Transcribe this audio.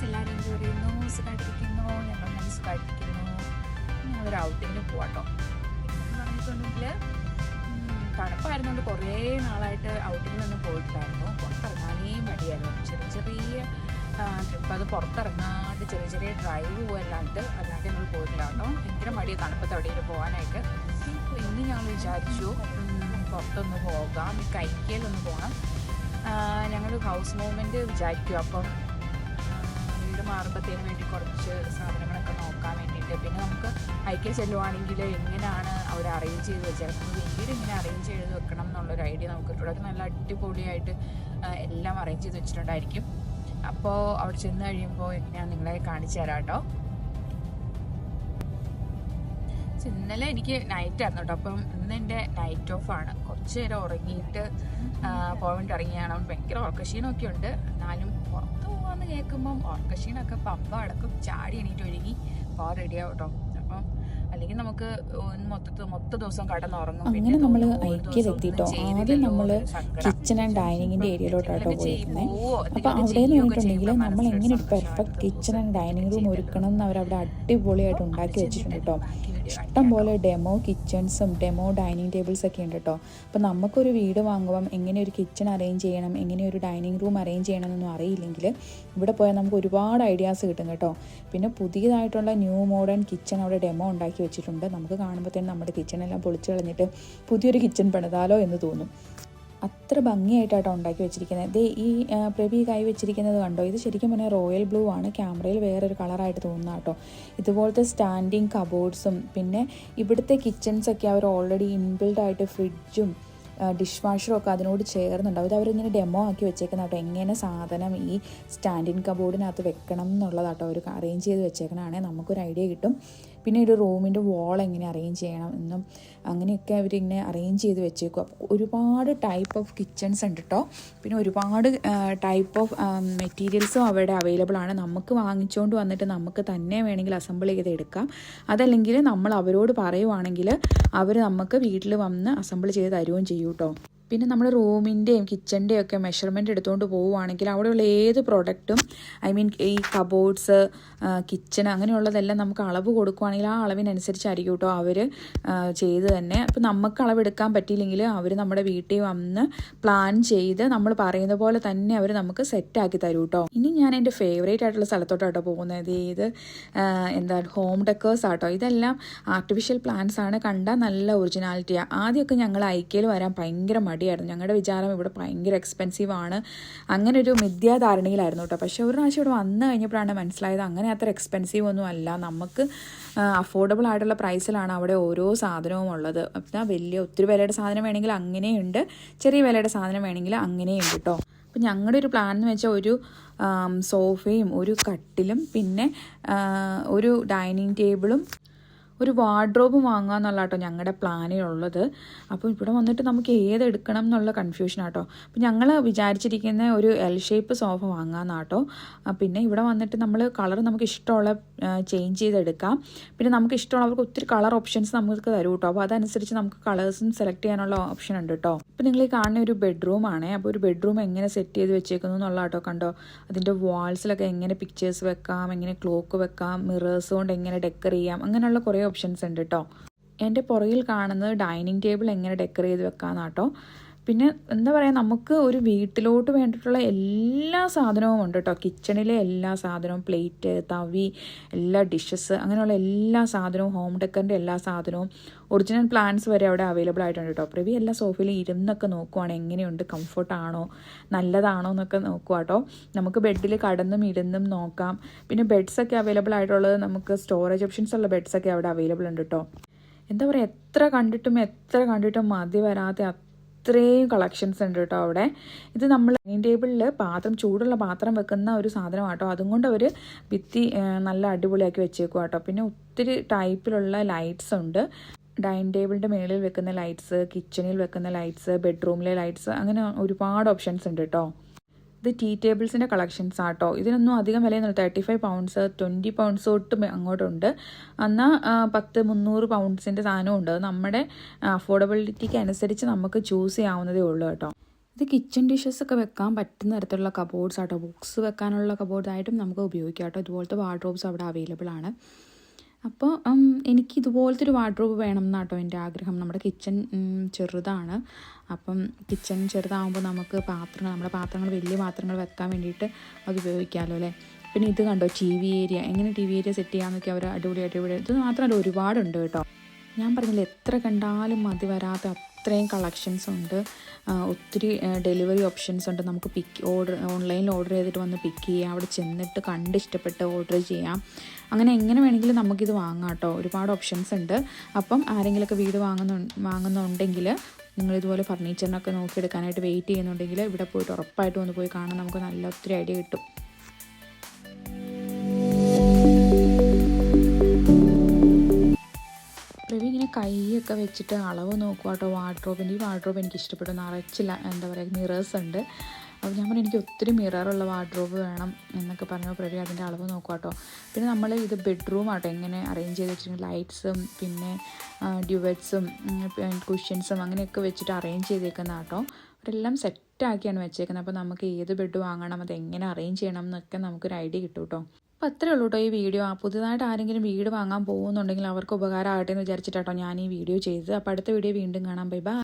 എല്ലാവരും എന്ത് പറയുന്നു? സുഖമായിട്ടിരിക്കുന്നു. ഞങ്ങൾ നല്ല സുഖമായിട്ടിരിക്കുന്നു. ഞങ്ങളൊരു ഔട്ടിങ്ങിന് പോവാട്ടോ. എന്ന് പറഞ്ഞിട്ടുണ്ടെങ്കിൽ തണുപ്പായിരുന്നുകൊണ്ട് കുറേ നാളായിട്ട് ഔട്ടിങ്ങിനൊന്നും പോയിട്ടായിരുന്നു. പുറത്തിറങ്ങാനേ മടിയായിരുന്നു. ചെറിയ ചെറിയ ട്രിപ്പ്, അത് പുറത്തിറങ്ങാണ്ട് ചെറിയ ചെറിയ ഡ്രൈവ് പോകല്ലാണ്ട് ഞങ്ങൾ പോയിട്ടില്ല കേട്ടോ. ഭയങ്കര മടിയാണ് തണുപ്പത്ത് എവിടെയെങ്കിലും പോകാനായിട്ട്. അപ്പോൾ ഇന്ന് ഞങ്ങൾ വിചാരിച്ചു പുറത്തൊന്ന് പോകാം, കൈക്കയിലൊന്ന് പോകണം. ഞങ്ങൾ ഹൗസ് മൂവ്മെൻറ്റ് വിചാരിക്കും. അപ്പം വീട് മാറുമ്പോഴത്തേന് വേണ്ടി കുറച്ച് സാധനങ്ങളൊക്കെ നോക്കാൻ വേണ്ടിയിട്ട്, പിന്നെ നമുക്ക് ഐക്യ ചെല്ലുവാണെങ്കിൽ എങ്ങനെയാണ് അവിടെ അറേഞ്ച് ചെയ്ത് വെച്ചേക്കുന്നത്, വീട് ഇങ്ങനെ അറേഞ്ച് ചെയ്ത് വെക്കണം എന്നുള്ളൊരു ഐഡിയ നമുക്ക് ഇവിടെ നല്ല അടിപൊളിയായിട്ട് എല്ലാം അറേഞ്ച് ചെയ്ത് വെച്ചിട്ടുണ്ടായിരിക്കും. അപ്പോൾ അവിടെ ചെന്ന് കഴിയുമ്പോൾ ഞാൻ നിങ്ങളെ കാണിച്ചു തരാം കേട്ടോ. ഇന്നലെ എനിക്ക് നൈറ്റ് ആയിരുന്നു കേട്ടോ. അപ്പം ഇന്ന് എൻ്റെ നൈറ്റ് ഓഫാണ്. കുറച്ച് നേരം ഉറങ്ങിയിട്ട് പോകാൻ വേണ്ടി ഇറങ്ങിയാണ്. ഭയങ്കര ഉറക്കക്ഷീണമൊക്കെ ഉണ്ട്. എന്നാലും പുറത്ത് പോകാമെന്ന് കേൾക്കുമ്പം ഉറക്കക്ഷീണമൊക്കെ പമ്പ അടക്കം ചാടി എണീറ്റ് ഒരുങ്ങി പോകാൻ റെഡിയാവും കേട്ടോ. അപ്പം അല്ലെങ്കിൽ നമുക്ക് മൊത്ത ദിവസം കടന്നുറങ്ങും. അങ്ങനെ നമ്മൾ ഐക്യയിലെത്തിട്ടോ. ആദ്യം നമ്മൾ കിച്ചൺ ആൻഡ് ഡൈനിങ്ങിൻ്റെ ഏരിയയിലോട്ടാട്ടോ പോയിരിക്കുന്നത്. അപ്പോൾ അവിടെ എന്ന് പറഞ്ഞിട്ടുണ്ടെങ്കിൽ നമ്മൾ എങ്ങനെ ഒരു perfect kitchen and dining room ഒരുക്കണം എന്ന് അവരവിടെ അടിപൊളിയായിട്ട് ഉണ്ടാക്കി വെച്ചിട്ടുണ്ട് കേട്ടോ. ഇഷ്ടം പോലെ ഡെമോ കിച്ചൺസും ഡെമോ ഡൈനിങ് ടേബിൾസ് ഒക്കെ ഉണ്ട് കേട്ടോ. അപ്പോൾ നമുക്കൊരു വീട് വാങ്ങുമ്പം എങ്ങനെ ഒരു കിച്ചൺ അറേഞ്ച് ചെയ്യണം, എങ്ങനെ ഒരു ഡൈനിങ് റൂം അറേഞ്ച് ചെയ്യണം എന്നൊന്നും അറിയില്ലെങ്കിൽ ഇവിടെ പോയാൽ നമുക്ക് ഒരുപാട് ഐഡിയാസ് കിട്ടും കേട്ടോ. പിന്നെ പുതിയതായിട്ടുള്ള ന്യൂ മോഡേൺ കിച്ചൺ അവിടെ ഡെമോ ഉണ്ടാക്കി വെച്ചിട്ടുണ്ട്. നമുക്ക് കാണുമ്പോഴത്തേനും നമ്മുടെ കിച്ചണെല്ലാം പൊളിച്ച് കളഞ്ഞിട്ട് പുതിയൊരു കിച്ചൺ പണിതാലോ എന്ന് തോന്നും. അത്ര ഭംഗിയായിട്ടാട്ടോ ഉണ്ടാക്കി വെച്ചിരിക്കുന്നത്. ഈ പ്രവി കൈ വെച്ചിരിക്കുന്നത് കണ്ടോ, ഇത് ശരിക്കും പറഞ്ഞാൽ റോയൽ ബ്ലൂ ആണ്. ക്യാമറയിൽ വേറൊരു കളറായിട്ട് തോന്നുന്ന കേട്ടോ. ഇതുപോലത്തെ സ്റ്റാൻഡിങ് കബോർഡ്സും പിന്നെ ഇവിടുത്തെ കിച്ചൺസൊക്കെ അവർ ഓൾറെഡി ഇൻബിൽഡായിട്ട് ഫ്രിഡ്ജും ഡിഷ് വാഷറും ഒക്കെ അതിനോട് ചേർന്നുണ്ടാവും. ഇത് അവരിങ്ങനെ ഡെമോ ആക്കി വെച്ചേക്കുന്ന കേട്ടോ. എങ്ങനെ സാധനം ഈ സ്റ്റാൻഡിങ് കബോർഡിനകത്ത് വെക്കണം എന്നുള്ളതാട്ടോ അവർ അറേഞ്ച് ചെയ്ത് വെച്ചേക്കണതാണെങ്കിൽ നമുക്കൊരു ഐഡിയ കിട്ടും. പിന്നെ ഒരു റൂമിൻ്റെ വാൾ എങ്ങനെ അറേഞ്ച് ചെയ്യണം എന്നും അങ്ങനെയൊക്കെ അവരിങ്ങനെ അറേഞ്ച് ചെയ്ത് വെച്ചേക്കും. അപ്പോൾ ഒരുപാട് ടൈപ്പ് ഓഫ് കിച്ചൺസ് ഉണ്ട് കേട്ടോ. പിന്നെ ഒരുപാട് ടൈപ്പ് ഓഫ് മെറ്റീരിയൽസും അവിടെ അവൈലബിൾ ആണ്. നമുക്ക് വാങ്ങിച്ചുകൊണ്ട് വന്നിട്ട് നമുക്ക് തന്നെ വേണമെങ്കിൽ അസംബിൾ ചെയ്ത് എടുക്കാം. അതല്ലെങ്കിൽ നമ്മൾ അവരോട് പറയുവാണെങ്കിൽ അവർ നമുക്ക് വീട്ടിൽ വന്ന് അസംബിൾ ചെയ്ത് തരുകയും ചെയ്യും കേട്ടോ. പിന്നെ നമ്മൾ റൂമിൻ്റെയും കിച്ചൻ്റെയും ഒക്കെ മെഷർമെൻറ്റ് എടുത്തുകൊണ്ട് പോവുകയാണെങ്കിൽ അവിടെയുള്ള ഏത് പ്രോഡക്റ്റും ഈ കബോർഡ്സ് കിച്ചൺ അങ്ങനെയുള്ളതെല്ലാം നമുക്ക് അളവ് കൊടുക്കുകയാണെങ്കിൽ ആ അളവിനനുസരിച്ചായിരിക്കും കേട്ടോ അവർ ചെയ്ത് തന്നെ. അപ്പോൾ നമുക്ക് അളവെടുക്കാൻ പറ്റിയില്ലെങ്കിൽ അവർ നമ്മുടെ വീട്ടിൽ വന്ന് പ്ലാൻ ചെയ്ത് നമ്മൾ പറയുന്ന പോലെ തന്നെ അവർ നമുക്ക് സെറ്റാക്കി തരും കേട്ടോ. ഇനി ഞാൻ എൻ്റെ ഫേവറേറ്റ് ആയിട്ടുള്ള സ്ഥലത്തോട്ടാട്ടോ പോകുന്നത്. ഇത് ഹോം ഡെക്കേഴ്സ് ആട്ടോ. ഇതെല്ലാം ആർട്ടിഫിഷ്യൽ പ്ലാന്റ്സ് ആണ്. കണ്ടാൽ നല്ല ഒറിജിനാലിറ്റിയാണ്. ആദ്യമൊക്കെ ഞങ്ങൾ ഐക്യയിൽ വരാൻ ഭയങ്കര മടിയായിരുന്നു. ഞങ്ങളുടെ വിചാരം ഇവിടെ ഭയങ്കര എക്സ്പെൻസീവ് ആണ്, അങ്ങനെ ഒരു മിഥ്യാധാരണയിലായിരുന്നു കേട്ടോ. പക്ഷേ ഒരു പ്രാവശ്യം ഇവിടെ വന്നു കഴിഞ്ഞപ്പോഴാണ് മനസ്സിലായത് അങ്ങനെ അത്ര എക്സ്പെൻസീവ് ഒന്നും അല്ല. നമുക്ക് അഫോർഡബിൾ ആയിട്ടുള്ള പ്രൈസിലാണ് അവിടെ ഓരോ സാധനവും ഉള്ളത്. എന്നാൽ ഒത്തിരി വിലയുടെ സാധനം വേണമെങ്കിൽ അങ്ങനെയുണ്ട്, ചെറിയ വിലയുടെ സാധനം വേണമെങ്കിൽ അങ്ങനെയുണ്ട് കേട്ടോ. അപ്പം ഞങ്ങളുടെ ഒരു പ്ലാൻ എന്ന് വെച്ചാൽ ഒരു സോഫയും ഒരു കട്ടിലും പിന്നെ ഒരു ഡൈനിങ് ടേബിളും ഒരു വാർഡ്രോബും വാങ്ങുക എന്നുള്ള കേട്ടോ ഞങ്ങളുടെ പ്ലാനിലുള്ളത്. അപ്പോൾ ഇവിടെ വന്നിട്ട് നമുക്ക് ഏതെടുക്കണം എന്നുള്ള കൺഫ്യൂഷനാട്ടോ. അപ്പോൾ ഞങ്ങൾ വിചാരിച്ചിരിക്കുന്ന ഒരു എൽ ഷേപ്പ് സോഫ വാങ്ങാമെന്നാട്ടോ. പിന്നെ ഇവിടെ വന്നിട്ട് നമ്മൾ കളർ നമുക്ക് ഇഷ്ടമുള്ള ചേഞ്ച് ചെയ്തെടുക്കാം. പിന്നെ നമുക്ക് ഇഷ്ടമുള്ളവർക്ക് ഒത്തിരി കളർ ഓപ്ഷൻസ് നമുക്ക് തരും കേട്ടോ. അപ്പോൾ അതനുസരിച്ച് നമുക്ക് കളേഴ്സും സെലക്ട് ചെയ്യാനുള്ള ഓപ്ഷൻ ഉണ്ട് കേട്ടോ. അപ്പോൾ നിങ്ങൾ ഈ കാണുന്ന ഒരു ബെഡ്റൂമാണ്. അപ്പോൾ ഒരു ബെഡ്റൂം എങ്ങനെ സെറ്റ് ചെയ്ത് വെച്ചേക്കുന്നു എന്നുള്ള കേട്ടോ. കണ്ടോ, അതിൻ്റെ വാൾസിലൊക്കെ എങ്ങനെ പിക്ചേഴ്സ് വെക്കാം, എങ്ങനെ ക്ലോക്ക് വെക്കാം, മിറേഴ്സ് കൊണ്ട് എങ്ങനെ ഡെക്കർ ചെയ്യാം, അങ്ങനെയുള്ള കുറേ ഓപ്ഷൻസ് ഉണ്ട് കേട്ടോ. എൻ്റെ പുറകിൽ കാണുന്നത് ഡൈനിങ് ടേബിൾ എങ്ങനെ ഡെക്കർ ചെയ്ത് വെക്കാമെന്നാട്ടോ. പിന്നെ എന്താ പറയുക, നമുക്ക് ഒരു വീട്ടിലോട്ട് വേണ്ടിയിട്ടുള്ള എല്ലാ സാധനവും ഉണ്ട് കേട്ടോ. കിച്ചണിലെ എല്ലാ സാധനവും, പ്ലേറ്റ്, തവി, എല്ലാ ഡിഷസ്, അങ്ങനെയുള്ള എല്ലാ സാധനവും, ഹോം ഡെക്കറിൻ്റെ എല്ലാ സാധനവും, ഒറിജിനൽ പ്ലാന്റ്സ് വരെ അവിടെ അവൈലബിൾ ആയിട്ടുണ്ട് കേട്ടോ. പ്രവി എല്ലാ സോഫയിൽ ഇരുന്നൊക്കെ നോക്കുവാണ് എങ്ങനെയുണ്ട്, കംഫർട്ടാണോ, നല്ലതാണോ എന്നൊക്കെ നോക്കുക കേട്ടോ. നമുക്ക് ബെഡിൽ കടന്നും ഇരുന്നും നോക്കാം. പിന്നെ ബെഡ്സൊക്കെ അവൈലബിൾ ആയിട്ടുള്ളത് നമുക്ക് സ്റ്റോറേജ് ഓപ്ഷൻസ് ഉള്ള ബെഡ്സൊക്കെ അവിടെ അവൈലബിൾ ഉണ്ട് കേട്ടോ. എന്താ പറയുക, എത്ര കണ്ടിട്ടും മതി വരാതെ അത്രയും കളക്ഷൻസ് ഉണ്ട് കേട്ടോ അവിടെ. ഇത് നമ്മൾ ഡൈനിങ് ടേബിളിൽ ചൂടുള്ള പാത്രം വെക്കുന്ന ഒരു സാധനം കേട്ടോ. അതും കൊണ്ട് അവർ ഭിത്തി നല്ല അടിപൊളിയാക്കി വെച്ചേക്കും കേട്ടോ. പിന്നെ ഒത്തിരി ടൈപ്പിലുള്ള ലൈറ്റ്സ് ഉണ്ട്. ഡൈനിങ് ടേബിളിൻ്റെ മുകളിൽ വെക്കുന്ന ലൈറ്റ്സ്, കിച്ചണിൽ വെക്കുന്ന ലൈറ്റ്സ്, ബെഡ്റൂമിലെ ലൈറ്റ്സ്, അങ്ങനെ ഒരുപാട് ഓപ്ഷൻസ് ഉണ്ട് കേട്ടോ. ഇത് ടീ ടേബിൾസിൻ്റെ കളക്ഷൻസ് ആട്ടോ. ഇതിനൊന്നും അധികം വിലയൊന്നുമില്ല. 35 പൗണ്ട്സ്, 20 പൗണ്ട്സ് തൊട്ട് അങ്ങോട്ടുണ്ട്. എന്നാൽ 100-300 പൗണ്ട്സിൻ്റെ സാധനവും ഉണ്ട്. നമ്മുടെ അഫോർഡബിലിറ്റിക്ക് അനുസരിച്ച് നമുക്ക് ചൂസ് ചെയ്യാവുന്നതേ ഉള്ളൂ കേട്ടോ. ഇത് കിച്ചൺ ഡിഷസ് ഒക്കെ വെക്കാൻ പറ്റുന്ന തരത്തിലുള്ള കബോർഡ്സ് ആട്ടോ, ബുക്സ് വെക്കാനുള്ള കബോർഡായിട്ടും നമുക്ക് ഉപയോഗിക്കാം കേട്ടോ. ഇതുപോലത്തെ വാർഡ്രോബ്സ് അവിടെ അവൈലബിൾ ആണ്. അപ്പോൾ എനിക്ക് ഇതുപോലത്തെ ഒരു വാർഡ്രോബ് വേണം എന്നാട്ടോ എൻ്റെ ആഗ്രഹം. നമ്മുടെ കിച്ചൺ ചെറുതാണ്, അപ്പം കിച്ചൺ ചെറുതാകുമ്പോൾ നമുക്ക് നമ്മുടെ പാത്രങ്ങൾ വലിയ പാത്രങ്ങൾ വെക്കാൻ വേണ്ടിയിട്ട് അത് ഉപയോഗിക്കാമല്ലോ അല്ലേ. പിന്നെ ഇത് കണ്ടോ, ടി വി ഏരിയ, എങ്ങനെ ടി വി ഏരിയ സെറ്റ് ചെയ്യാമെന്നൊക്കെ അവർ അടിപൊളിയായിട്ട് ഇവിടെ. ഇത് മാത്രമല്ല ഒരുപാടുണ്ട് കേട്ടോ. ഞാൻ പറഞ്ഞില്ല, എത്ര കണ്ടാലും മതി വരാത്ത അത്രയും കളക്ഷൻസ് ഉണ്ട്. ഒത്തിരി ഡെലിവറി ഓപ്ഷൻസ് ഉണ്ട്. നമുക്ക് ഓൺലൈനിൽ ഓർഡർ ചെയ്തിട്ട് വന്ന് പിക്ക് ചെയ്യാം, അവിടെ ചെന്നിട്ട് കണ്ട് ഇഷ്ടപ്പെട്ട് ഓർഡർ ചെയ്യാം. അങ്ങനെ എങ്ങനെ വേണമെങ്കിലും നമുക്കിത് വാങ്ങാം കേട്ടോ. ഒരുപാട് ഓപ്ഷൻസ് ഉണ്ട്. അപ്പം ആരെങ്കിലുമൊക്കെ വീട് വാങ്ങുന്നുണ്ടെങ്കിൽ, നിങ്ങളിതുപോലെ ഫർണിച്ചറിനൊക്കെ നോക്കിയെടുക്കാനായിട്ട് വെയിറ്റ് ചെയ്യുന്നുണ്ടെങ്കിൽ ഇവിടെ പോയിട്ട് ഉറപ്പായിട്ടും ഒന്ന് പോയി കാണാൻ, നമുക്ക് നല്ല ഒത്തിരി ഐഡിയ കിട്ടും. പ്രവി ഇങ്ങനെ കൈയൊക്കെ വെച്ചിട്ട് അളവ് നോക്കുക കേട്ടോ വാർഡ്രോബിൻ്റെ. ഈ വാർഡ്രോബ് എനിക്ക് ഇഷ്ടപ്പെട്ടു. നിറച്ചില്ല, എന്താ പറയുക, മിറേഴ്സ് ഉണ്ട്. അപ്പോൾ ഞാൻ പറഞ്ഞു എനിക്ക് ഒത്തിരി മിററുള്ള വാർഡ്രോബ് വേണം എന്നൊക്കെ പറഞ്ഞു. പ്രവി അതിൻ്റെ അളവ് നോക്കുക കേട്ടോ. പിന്നെ നമ്മൾ ഇത് ബെഡ്റൂം ആട്ടോ എങ്ങനെ അറേഞ്ച് ചെയ്ത് വെച്ചിട്ടുണ്ട്. ലൈറ്റ്സും പിന്നെ ഡ്യുവറ്റ്സും കുഷ്യൻസും അങ്ങനെയൊക്കെ വെച്ചിട്ട് അറേഞ്ച് ചെയ്തേക്കുന്ന കേട്ടോ. അവരെല്ലാം സെറ്റാക്കിയാണ് വെച്ചേക്കുന്നത്. അപ്പോൾ നമുക്ക് ഏത് ബെഡ് വാങ്ങണം, അത് എങ്ങനെ അറേഞ്ച് ചെയ്യണം എന്നൊക്കെ നമുക്കൊരു ഐഡിയ കിട്ടും കേട്ടോ. അപ്പോൾ അത്രേ ഉള്ളൂ കേട്ടോ ഈ വീഡിയോ. പുതുതായിട്ട് ആരെങ്കിലും വീട് വാങ്ങാൻ പോകുന്നുണ്ടെങ്കിൽ അവർക്ക് ഉപകാരമാകട്ടെ എന്ന് വിചാരിച്ചിട്ടാട്ടോ ഞാൻ ഈ വീഡിയോ ചെയ്തത്. അപ്പോൾ അടുത്ത വീഡിയോ വീണ്ടും കാണാം. Bye bye.